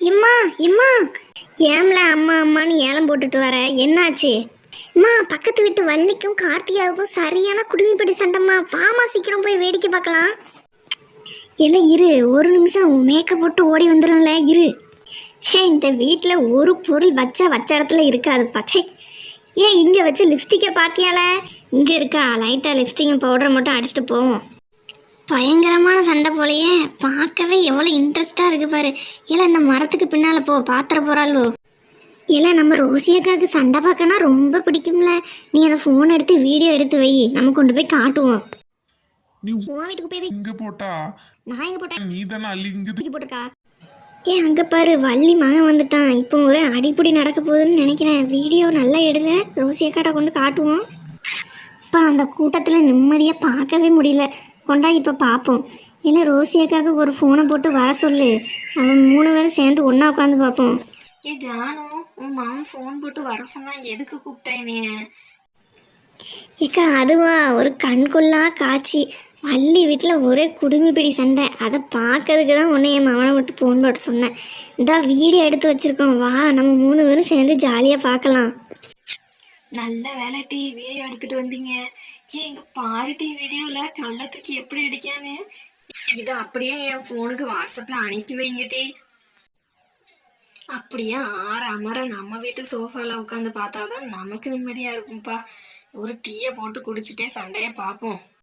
இம்மா இம்மா ஏம்ல அம்மா அம்மான்னு ஏலம் போட்டுட்டு வர என்னாச்சு? அம்மா பக்கத்து வீட்டு வள்ளிக்கும் கார்த்தியாவுக்கும் சரியான குடுமிப்படி சண்டைம்மா. வாமா சீக்கிரம் போய் வேடிக்கை பார்க்கலாம். இல்லை இரு, ஒரு நிமிஷம் மேக்கப் போட்டு ஓடி வந்துடும்ல இரு. சே, இந்த வீட்டில் ஒரு பொருள் வச்ச இடத்துல இருக்காது பச்சை. ஏன் இங்கே வச்ச லிப்ஸ்டிக்கை பார்த்தியால? இங்கே இருக்கா, லைட்டாக லிப்ஸ்டிக்கை பவுடரை மட்டும் அடிச்சுட்டு போவோம். பயங்கரமான சண்டை போலையே, பார்க்கவே எவ்வளோ இன்ட்ரெஸ்டாக இருக்கு பாரு. இல்லை இந்த மரத்துக்கு பின்னால் போ, பாத்திர போகிறாளோ. இல்லை நம்ம ரோசியக்காவுக்கு சண்டை பார்க்கனா ரொம்ப பிடிக்கும்ல. நீ அதை ஃபோன் எடுத்து வீடியோ எடுத்து வை, நம்ம கொண்டு போய் காட்டுவோம். நீ உன் வீட்டுக்கு போய் இங்க போட்டா நான் எங்க போட்டேன்? நீ தானே அள்ளி இங்க போட்டுக்கா. ஏன் அங்கே பாரு, வள்ளி மகன் வந்துட்டான். இப்போ ஒரு அடிப்படி நடக்க போகுதுன்னு நினைக்கிறேன். வீடியோ நல்லா எடுல, ரோசியக்காட்ட கொண்டு காட்டுவோம். இப்போ அந்த கூட்டத்தில் நிம்மதியாக பார்க்கவே முடியல. கொண்டா இப்போ பார்ப்போம். இல்லை ரோசியக்காக ஒரு ஃபோனை போட்டு வர சொல்லு, அவன் 3 பேரும் சேர்ந்து ஒன்றா உட்காந்து பார்ப்போம். ஏ ஜானு, உன் மாமன் ஃபோன் போட்டு வர சொன்னா எதுக்கு கூப்பிட்டேனே? ஏக்கா அதுவா, ஒரு கண்கொள்ளா காட்சி. வள்ளி வீட்டில் ஒரே குடுமிப்பிடி சண்டை. அதை பார்க்கறதுக்கு தான் உன்னை என் மகனை விட்டு ஃபோன் போட்டு சொன்னேன். இந்த வீடியோ எடுத்து வச்சுருக்கோம், வா நம்ம 3 பேரும் சேர்ந்து ஜாலியாக பார்க்கலாம். நல்ல வேலை டீ, வீடியோ எடுத்துட்டு வந்தீங்க. ஏன் இங்க பாரு டீ, வீடியோல கள்ளத்துக்கு எப்படி அடிக்கானு. இதை அப்படியே என் ஃபோனுக்கு வாட்ஸ்அப்ல அனுப்பி வைங்க டீ. அப்படியே அமர நம்ம வீட்டு சோஃபால உட்காந்து பார்த்தாதான் நமக்கு நிம்மதியா இருக்கும்பா. ஒரு டீயை போட்டு குடிச்சிட்டே சண்டையை பார்ப்போம்.